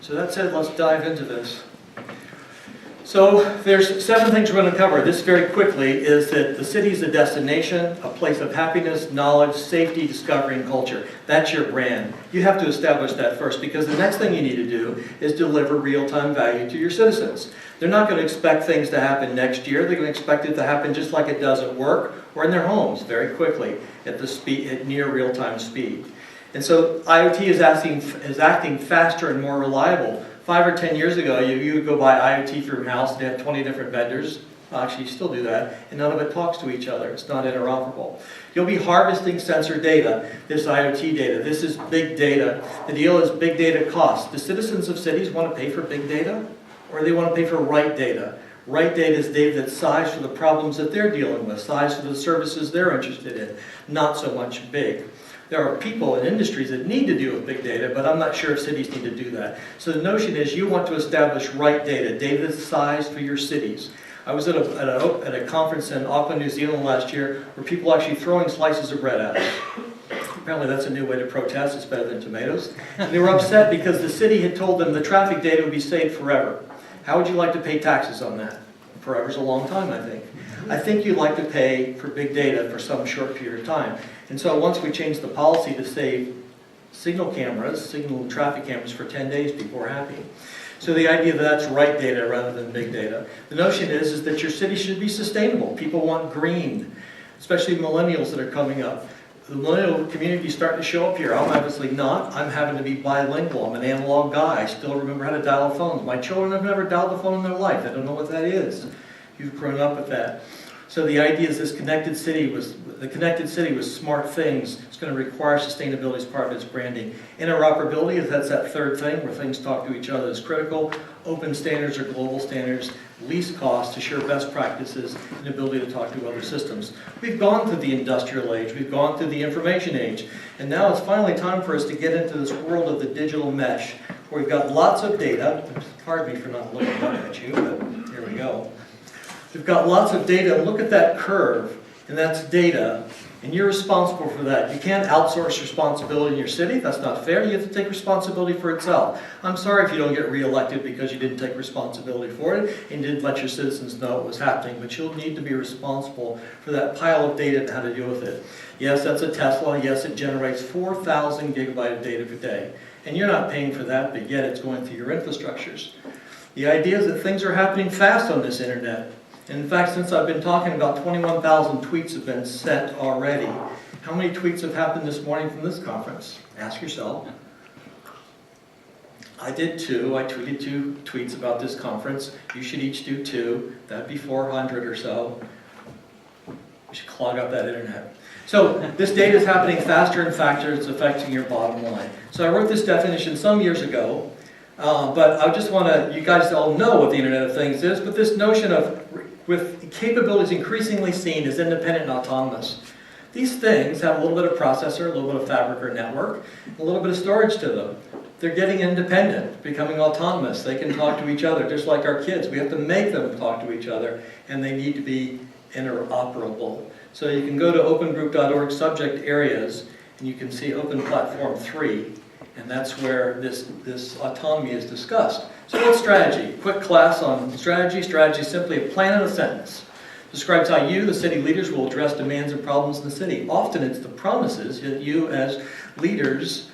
So that said, let's dive into this. So there's 7 things we're going to cover. This very quickly is that the city is a destination, a place of happiness, knowledge, safety, discovery, and culture. That's your brand. You have to establish that first, because the next thing you need to do is deliver real-time value to your citizens. They're not going to expect things to happen next year. They're going to expect it to happen just like it does at work or in their homes very quickly at the speed, at near real-time speed. And so IoT is acting faster and more reliable. 5 or 10 years ago, you would go buy IoT for your house, they have 20 different vendors. Well, actually, you still do that, and none of it talks to each other. It's not interoperable. You'll be harvesting sensor data, this IoT data. This is big data. The deal is big data costs. The citizens of cities want to pay for big data, or they want to pay for right data. Right data is data that's sized for the problems that they're dealing with, sized for the services they're interested in, not so much big. There are people and industries that need to deal with big data, but I'm not sure if cities need to do that. So the notion is you want to establish right data, data that's sized for your cities. I was at a conference in Auckland, New Zealand last year where people were actually throwing slices of bread at us. Apparently that's a new way to protest, it's better than tomatoes. And they were upset because the city had told them the traffic data would be saved forever. How would you like to pay taxes on that? Forever's a long time, I think. I think you'd like to pay for big data for some short period of time. And so once we changed the policy to save signal traffic cameras for 10 days, people were happy. So the idea that that's right data rather than big data. The notion is that your city should be sustainable. People want green, especially millennials that are coming up. The millennial community is starting to show up here. I'm obviously not. I'm having to be bilingual. I'm an analog guy. I still remember how to dial phones. My children have never dialed a phone in their life. They don't know what that is. You've grown up with that. So the idea is the connected city with smart things. It's going to require sustainability as part of its branding. Interoperability, that's that third thing where things talk to each other, is critical. Open standards or global standards, least cost, assure best practices, and ability to talk to other systems. We've gone through the industrial age, we've gone through the information age, and now it's finally time for us to get into this world of the digital mesh, where we've got lots of data. Pardon me for not looking up at you, but here we go. We've got lots of data. Look at that curve, and that's data, and you're responsible for that. You can't outsource responsibility in your city. That's not fair. You have to take responsibility for itself. I'm sorry if you don't get reelected because you didn't take responsibility for it and didn't let your citizens know what was happening, but you'll need to be responsible for that pile of data and how to deal with it. Yes, that's a Tesla. Yes, it generates 4,000 gigabytes of data per day, and you're not paying for that, but yet it's going through your infrastructures. The idea is that things are happening fast on this internet. And in fact, since I've been talking about 21,000 tweets have been sent already. How many tweets have happened this morning from this conference? Ask yourself. I did 2. I tweeted 2 tweets about this conference. You should each do 2. That'd be 400 or so. We should clog up that internet. So this data is happening faster and faster. It's affecting your bottom line. So I wrote this definition some years ago. But I just want to, you guys all know what the Internet of Things is, but this notion of, with capabilities increasingly seen as independent and autonomous. These things have a little bit of processor, a little bit of fabric or network, a little bit of storage to them. They're getting independent, becoming autonomous. They can talk to each other, just like our kids. We have to make them talk to each other, and they need to be interoperable. So you can go to opengroup.org subject areas, and you can see Open Platform 3. And that's where this autonomy is discussed. So what's strategy? Quick class on strategy. Strategy is simply a plan in a sentence. Describes how you, the city leaders, will address demands and problems in the city. Often it's the promises that you as leaders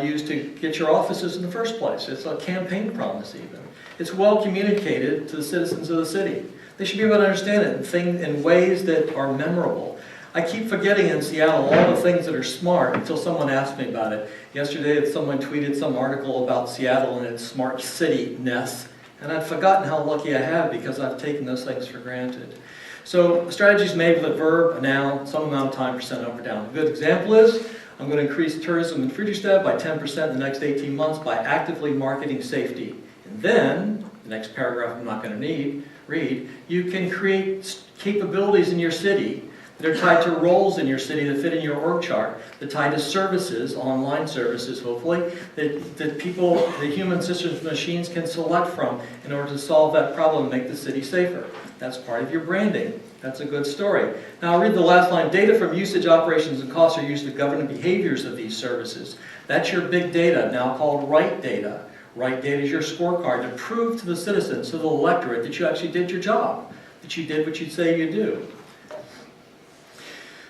use to get your offices in the first place. It's a campaign promise even. It's well communicated to the citizens of the city. They should be able to understand it in ways that are memorable. I keep forgetting in Seattle all the things that are smart until someone asked me about it. Yesterday someone tweeted some article about Seattle and its smart city-ness, and I'd forgotten how lucky I have because I've taken those things for granted. So strategy is made with a verb, a noun, some amount of time % up or down. A good example is, I'm going to increase tourism in Fredrikstad by 10% in the next 18 months by actively marketing safety. And then, the next paragraph I'm not going to read, you can create capabilities in your city that are tied to roles in your city that fit in your org chart, that tie to services, online services hopefully, that people, the human systems and machines can select from in order to solve that problem and make the city safer. That's part of your branding. That's a good story. Now I'll read the last line. Data from usage, operations, and costs are used to govern the behaviors of these services. That's your big data, now called right data. Right data is your scorecard to prove to the citizens, to the electorate, that you actually did your job, that you did what you say you do.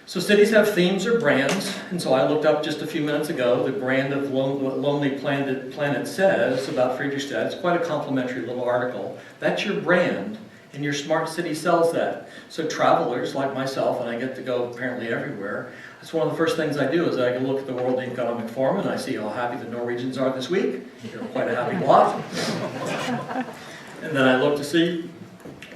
So cities have themes or brands, and so I looked up just a few minutes ago the brand of what Lonely Planet says about Fredrikstad. It's quite a complimentary little article. That's your brand, and your smart city sells that. So travelers like myself, and I get to go apparently everywhere, that's one of the first things I do is I can look at the World Economic Forum and I see how happy the Norwegians are this week. They're quite a happy lot. And then I look to see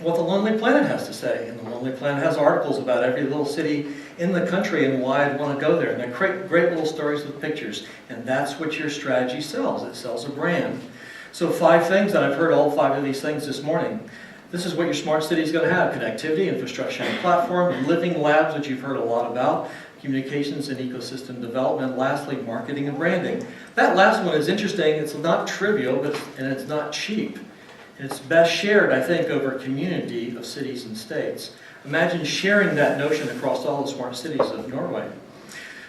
what the Lonely Planet has to say. And the Lonely Planet has articles about every little city in the country and why I'd want to go there. And they're great little stories with pictures. And that's what your strategy sells. It sells a brand. So 5 things, and I've heard all 5 of these things this morning. This is what your smart city is going to have: connectivity, infrastructure and platform, living labs, which you've heard a lot about, communications and ecosystem development, lastly, marketing and branding. That last one is interesting. It's not trivial, and it's not cheap. And it's best shared, I think, over a community of cities and states. Imagine sharing that notion across all the smart cities of Norway.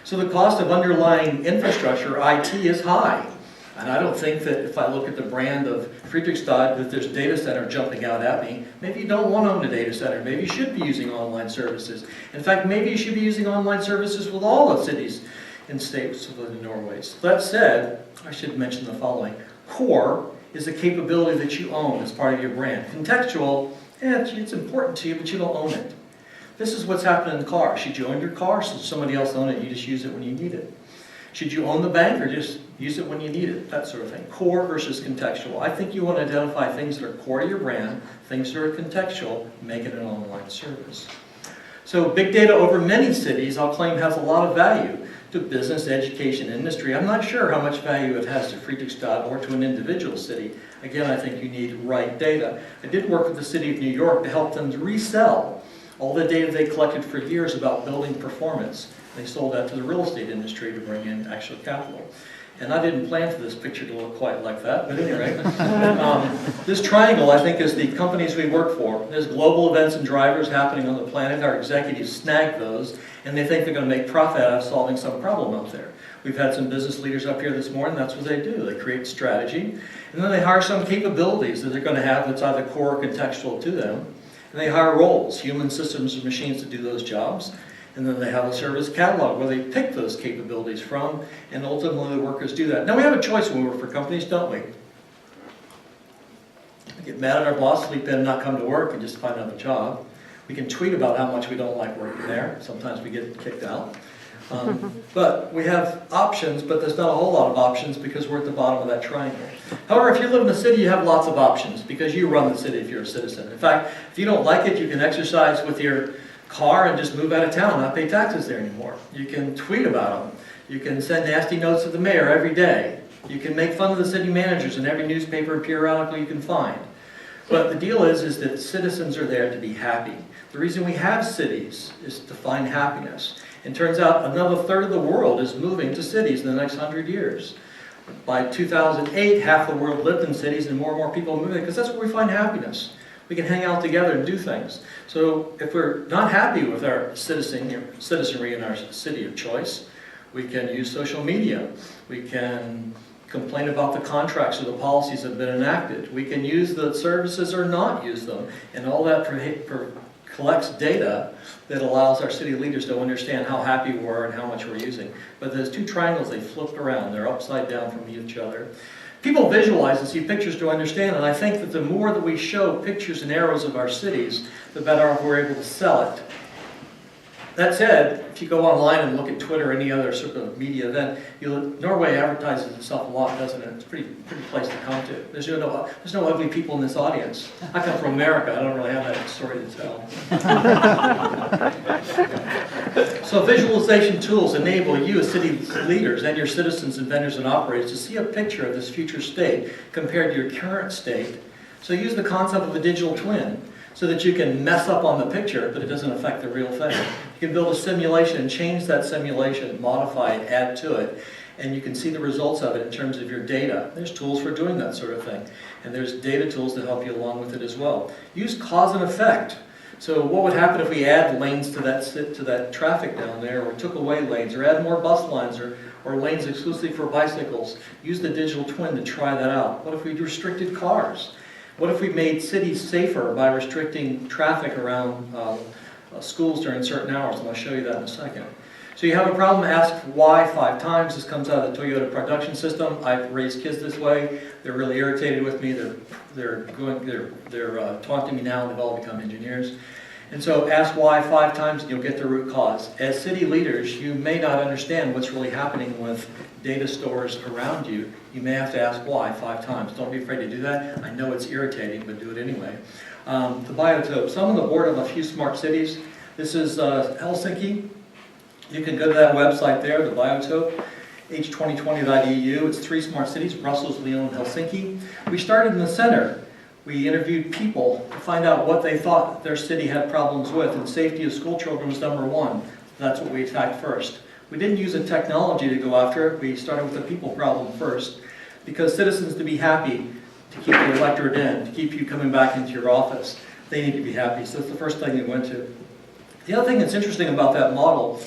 So the cost of underlying infrastructure, IT, is high. And I don't think that if I look at the brand of Fredrikstad that there's a data center jumping out at me. Maybe you don't want to own a data center. Maybe you should be using online services. In fact, maybe you should be using online services with all the cities and states within Norway. So that said, I should mention the following. Core is a capability that you own as part of your brand. Contextual, it's important to you, but you don't own it. This is what's happening in the car. Should you own your car? Should somebody else own it? You just use it when you need it. Should you own the bank or just use it when you need it? That sort of thing. Core versus contextual. I think you want to identify things that are core to your brand, things that are contextual, make it an online service. So big data over many cities, I'll claim, has a lot of value to business, education, industry. I'm not sure how much value it has to Fredrikstad or to an individual city. Again, I think you need right data. I did work with the city of New York to help them resell all the data they collected for years about building performance. They sold that to the real estate industry to bring in actual capital. And I didn't plan for this picture to look quite like that, but anyway. This triangle, I think, is the companies we work for. There's global events and drivers happening on the planet. Our executives snag those, and they think they're going to make profit out of solving some problem out there. We've had some business leaders up here this morning. That's what they do. They create strategy, and then they hire some capabilities that they're going to have that's either core or contextual to them. And they hire roles, human systems and machines to do those jobs. And then they have a service catalog where they pick those capabilities from, and ultimately the workers do that. Now we have a choice when we work for companies, don't we? We get mad at our boss, sleep in, not come to work, and just find another job. We can tweet about how much we don't like working there. Sometimes we get kicked out. But we have options, but there's not a whole lot of options because we're at the bottom of that triangle. However, if you live in the city, you have lots of options because you run the city if you're a citizen. In fact, if you don't like it, you can exercise with your car and just move out of town, not pay taxes there anymore. You can tweet about them. You can send nasty notes to the mayor every day. You can make fun of the city managers in every newspaper and periodical you can find. But the deal is that citizens are there to be happy. The reason we have cities is to find happiness. And turns out another third of the world is moving to cities in the next 100 years. By 2008, half the world lived in cities and more people are moving because that's where we find happiness. We can hang out together and do things. So if we're not happy with our citizenry in our city of choice, we can use social media. We can complain about the contracts or the policies that have been enacted. We can use the services or not use them. And all that collects data that allows our city leaders to understand how happy we are and how much we're using. But those two triangles, they flip around. They're upside down from each other. People visualize and see pictures to understand, and I think that the more that we show pictures and arrows of our cities, the better off we're able to sell it. That said, if you go online and look at Twitter or any other sort of media event, Norway advertises itself a lot, doesn't it? It's a pretty place to come to. There's no ugly people in this audience. I come from America. I don't really have that story to tell. So visualization tools enable you as city leaders and your citizens and vendors and operators to see a picture of this future state compared to your current state. So use the concept of a digital twin so that you can mess up on the picture, but it doesn't affect the real thing. You can build a simulation and change that simulation, modify it, add to it, and you can see the results of it in terms of your data. There's tools for doing that sort of thing, and there's data tools that help you along with it as well. Use cause and effect. So what would happen if we add lanes to that traffic down there, or took away lanes, or add more bus lines, or lanes exclusively for bicycles? Use the digital twin to try that out. What if we restricted cars? What if we made cities safer by restricting traffic around schools during certain hours? And I'll show you that in a second. So you have a problem, ask why 5 times. This comes out of the Toyota production system. I've raised kids this way. They're really irritated with me. They're taunting me now, and they've all become engineers. And so ask why 5 times and you'll get the root cause. As city leaders, you may not understand what's really happening with data stores around you. You may have to ask why 5 times. Don't be afraid to do that. I know it's irritating, but do it anyway. The biotopes. I'm on the board of a few smart cities. This is Helsinki. You can go to that website there, the biotope, h2020.eu. It's 3 smart cities, Brussels, Lyon, and Helsinki. We started in the center. We interviewed people to find out what they thought their city had problems with, and safety of school children was number 1. That's what we attacked first. We didn't use a technology to go after it. We started with the people problem first, because citizens, to be happy, to keep the electorate in, to keep you coming back into your office, they need to be happy. So that's the first thing we went to. The other thing that's interesting about that model,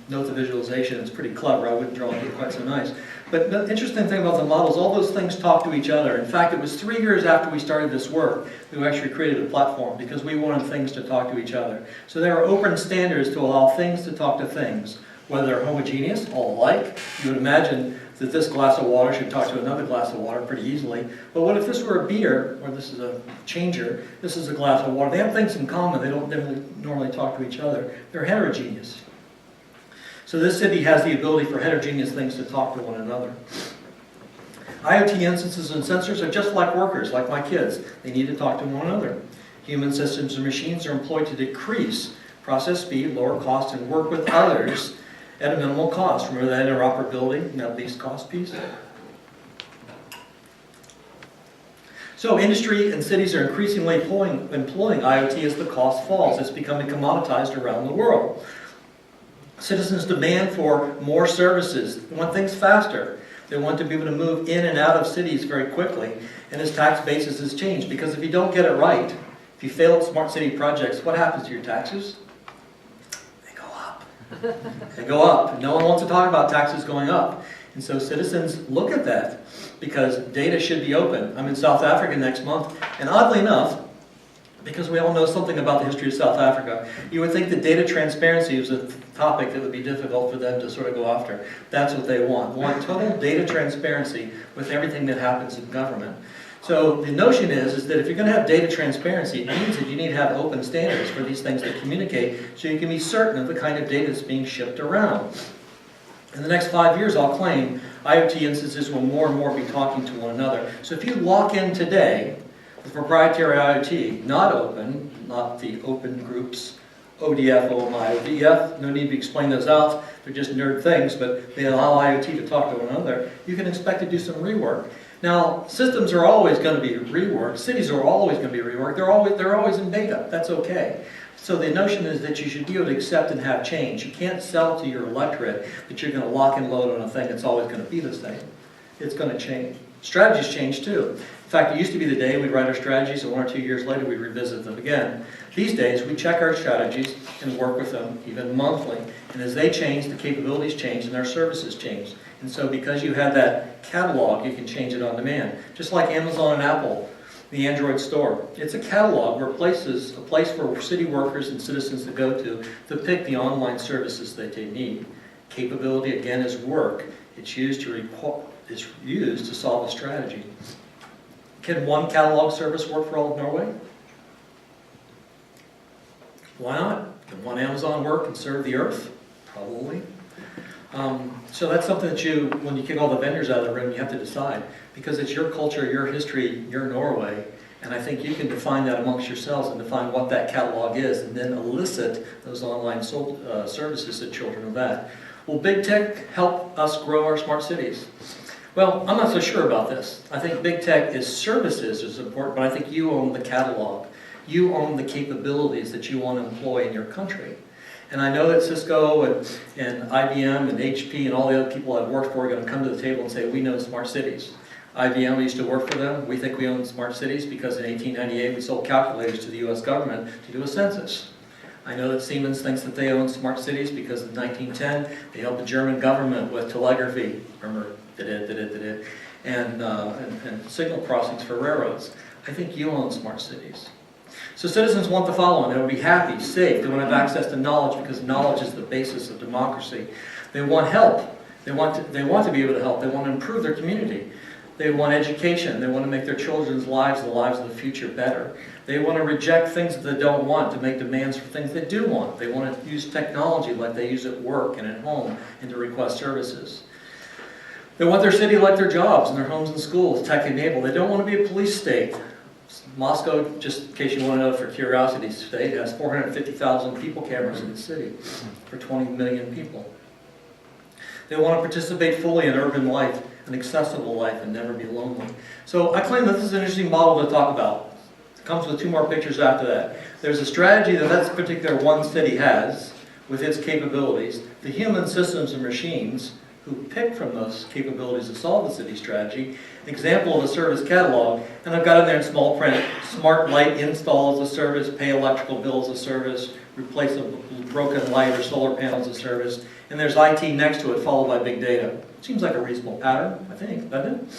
note the visualization, it's pretty clever. I wouldn't draw it quite so nice. But the interesting thing about the model is all those things talk to each other. In fact, it was 3 years after we started this work we actually created a platform, because we wanted things to talk to each other. So there are open standards to allow things to talk to things, whether they're homogeneous, all alike. You would imagine that this glass of water should talk to another glass of water pretty easily. But what if this were a beer, or this is a changer, this is a glass of water? They have things in common. They don't normally talk to each other. They're heterogeneous. So this city has the ability for heterogeneous things to talk to one another. IoT instances and sensors are just like workers, like my kids. They need to talk to one another. Human systems and machines are employed to decrease process speed, lower cost, and work with others at a minimal cost. Remember that interoperability and that least cost piece? So industry and cities are increasingly employing IoT as the cost falls. It's becoming commoditized around the world. Citizens demand for more services. They want things faster. They want to be able to move in and out of cities very quickly. And as tax basis has changed, because if you don't get it right, if you fail at smart city projects, what happens to your taxes? They go up. They go up. No one wants to talk about taxes going up. And so citizens look at that, because data should be open. I'm in South Africa next month, and oddly enough, because we all know something about the history of South Africa, you would think that data transparency is a topic that would be difficult for them to sort of go after. That's what they want. They want total data transparency with everything that happens in government. So the notion is that if you're going to have data transparency, it means that you need to have open standards for these things to communicate, so you can be certain of the kind of data that's being shipped around. In the next 5 years, I'll claim IoT instances will more and more be talking to one another. So if you lock in today with proprietary IoT, not open, not the open groups, ODF, OMI, ODF, no need to explain those out, they're just nerd things, but they allow IoT to talk to one another, you can expect to do some rework. Now, systems are always going to be reworked, cities are always going to be reworked, they're always in beta, that's okay. So the notion is that you should be able to accept and have change. You can't sell to your electorate that you're going to lock and load on a thing that's always going to be the same. It's going to change. Strategies change too. In fact, it used to be the day we'd write our strategies and 1 or 2 years later we'd revisit them again. These days we check our strategies and work with them even monthly. And as they change, the capabilities change and our services change. And so because you have that catalog, you can change it on demand. Just like Amazon and Apple, the Android store. It's a catalog where a place for city workers and citizens to go to pick the online services that they need. Capability, again, is work. It's used to solve a strategy. Can one catalog service work for all of Norway? Why not? Can one Amazon work and serve the earth? Probably. So that's something that when you kick all the vendors out of the room, you have to decide. Because it's your culture, your history, your Norway, and I think you can define that amongst yourselves and define what that catalog is, and then elicit those online services to children of that. Will big tech help us grow our smart cities? Well, I'm not so sure about this. I think big tech is services is important, but I think you own the catalog. You own the capabilities that you want to employ in your country. And I know that Cisco and IBM and HP and all the other people I've worked for are going to come to the table and say, we know smart cities. IBM used to work for them. We think we own smart cities because in 1898 we sold calculators to the US government to do a census. I know that Siemens thinks that they own smart cities because in 1910 they helped the German government with telegraphy, remember, and signal crossings for railroads. I think you own smart cities. So citizens want the following. They want to be happy, safe. They want to have access to knowledge because knowledge is the basis of democracy. They want help. They want to be able to help. They want to improve their community. They want education. They want to make their children's lives, the lives of the future, better. They want to reject things that they don't want to make demands for things they do want. They want to use technology like they use at work and at home and to request services. They want their city like their jobs and their homes and schools, tech-enabled. They don't want to be a police state. Moscow, just in case you want to know for curiosity's sake, has 450,000 people cameras in the city for 20 million people. They want to participate fully in urban life, an accessible life, and never be lonely. So I claim that this is an interesting model to talk about. It comes with two more pictures after that. There's a strategy that that particular one city has with its capabilities. The human systems and machines who pick from those capabilities to solve the city strategy. An example of a service catalog, and I've got in there in small print, smart light install as a service, pay electrical bills as a service, replace a broken light or solar panels as a service, and there's IT next to it, followed by big data. Seems like a reasonable pattern, I think, doesn't it?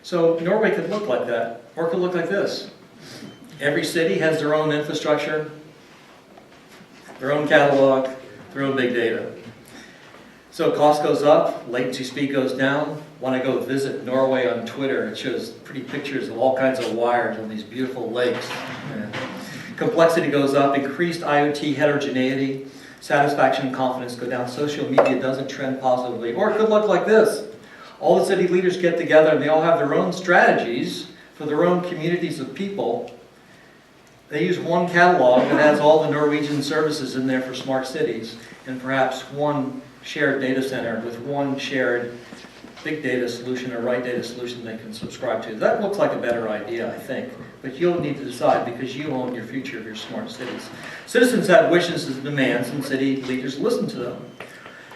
So Norway could look like that, or it could look like this. Every city has their own infrastructure, their own catalog, their own big data. So cost goes up, latency speed goes down. When I go visit Norway on Twitter, it shows pretty pictures of all kinds of wires on these beautiful lakes. And complexity goes up, increased IoT heterogeneity, satisfaction and confidence go down. Social media doesn't trend positively. Or it could look like this. All the city leaders get together and they all have their own strategies for their own communities of people. They use one catalog that has all the Norwegian services in there for smart cities, and perhaps one shared data center with one shared big data solution or right data solution they can subscribe to. That looks like a better idea, I think, but you'll need to decide because you own your future of your smart cities. Citizens have wishes and demands, and city leaders listen to them.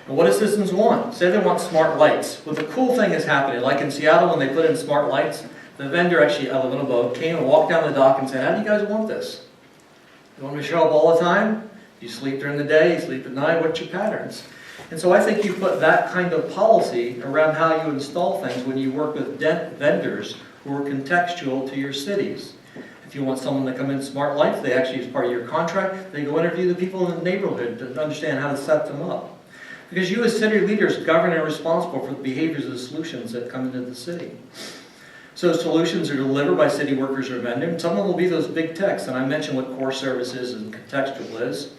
And what do citizens want? Say they want smart lights. Well, the cool thing is happening. Like in Seattle, when they put in smart lights, the vendor actually out of a boat came and walked down the dock and said, "How do you guys want this? You want me to show up all the time? You sleep during the day, you sleep at night, what's your patterns?" And so I think you put that kind of policy around how you install things when you work with vendors who are contextual to your cities. If you want someone to come in smart lights, they actually, as part of your contract, they go interview the people in the neighborhood to understand how to set them up. Because you as city leaders govern and are responsible for the behaviors of the solutions that come into the city. So solutions are delivered by city workers or vendors, and some of them will be those big techs, and I mentioned what core services and contextual is.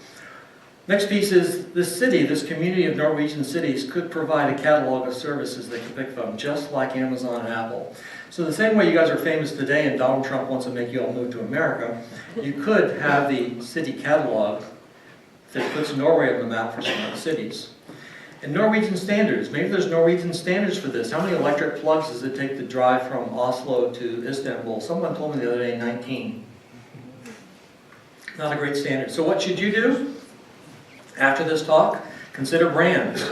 Next piece is this city, this community of Norwegian cities could provide a catalog of services they can pick from, just like Amazon and Apple. So the same way you guys are famous today and Donald Trump wants to make you all move to America, you could have the city catalog that puts Norway on the map for smart cities. And Norwegian standards, maybe there's Norwegian standards for this. How many electric plugs does it take to drive from Oslo to Istanbul? Someone told me the other day, 19. Not a great standard. So what should you do? After this talk, consider brands.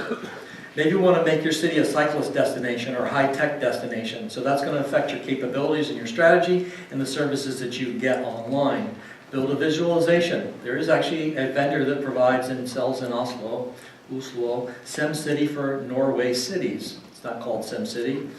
Maybe you want to make your city a cyclist destination or a high-tech destination. So that's going to affect your capabilities and your strategy and the services that you get online. Build a visualization. There is actually a vendor that provides and sells in Oslo, SimCity for Norway cities. It's not called SimCity.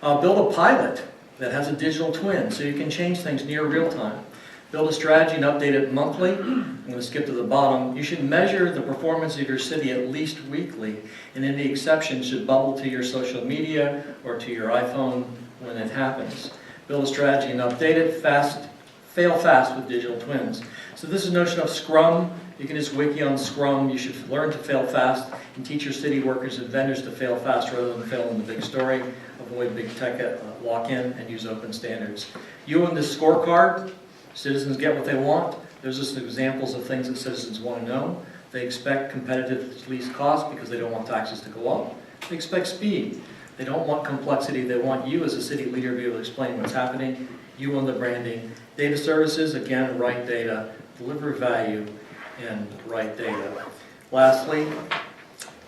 Build a pilot that has a digital twin so you can change things near real time. Build a strategy and update it monthly. I'm going to skip to the bottom. You should measure the performance of your city at least weekly, and any exceptions should bubble to your social media or to your iPhone when it happens. Build a strategy and update it fast. Fail fast with digital twins. So this is a notion of Scrum. You can just wiki on Scrum. You should learn to fail fast and teach your city workers and vendors to fail fast rather than fail in the big story. Avoid big tech lock-in and use open standards. You own this scorecard. Citizens get what they want. There's just examples of things that citizens want to know. They expect competitive least cost because they don't want taxes to go up. They expect speed. They don't want complexity. They want you as a city leader to be able to explain what's happening. You own the branding. Data services, again, right data. Deliver value and right data. Lastly,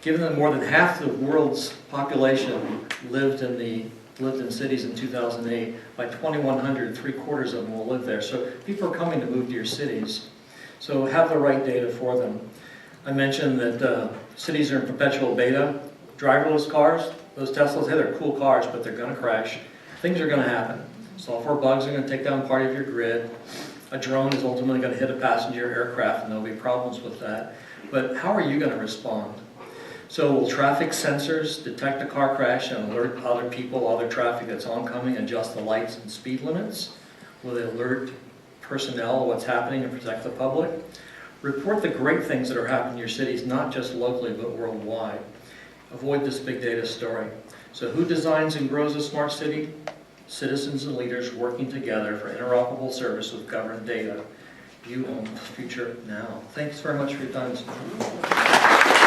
given that more than half the world's population lived in the lived in cities in 2008. By 2100, 3/4 of them will live there. So people are coming to move to your cities. So have the right data for them. I mentioned that cities are in perpetual beta. Driverless cars, those Teslas, hey, they're cool cars, but they're going to crash. Things are going to happen. Software bugs are going to take down part of your grid. A drone is ultimately going to hit a passenger aircraft, and there'll be problems with that. But how are you going to respond? So will traffic sensors detect a car crash and alert other people, other traffic that's oncoming, adjust the lights and speed limits? Will they alert personnel of what's happening and protect the public? Report the great things that are happening in your cities, not just locally, but worldwide. Avoid this big data story. So who designs and grows a smart city? Citizens and leaders working together for interoperable service with governed data. You own the future now. Thanks very much for your time this morning.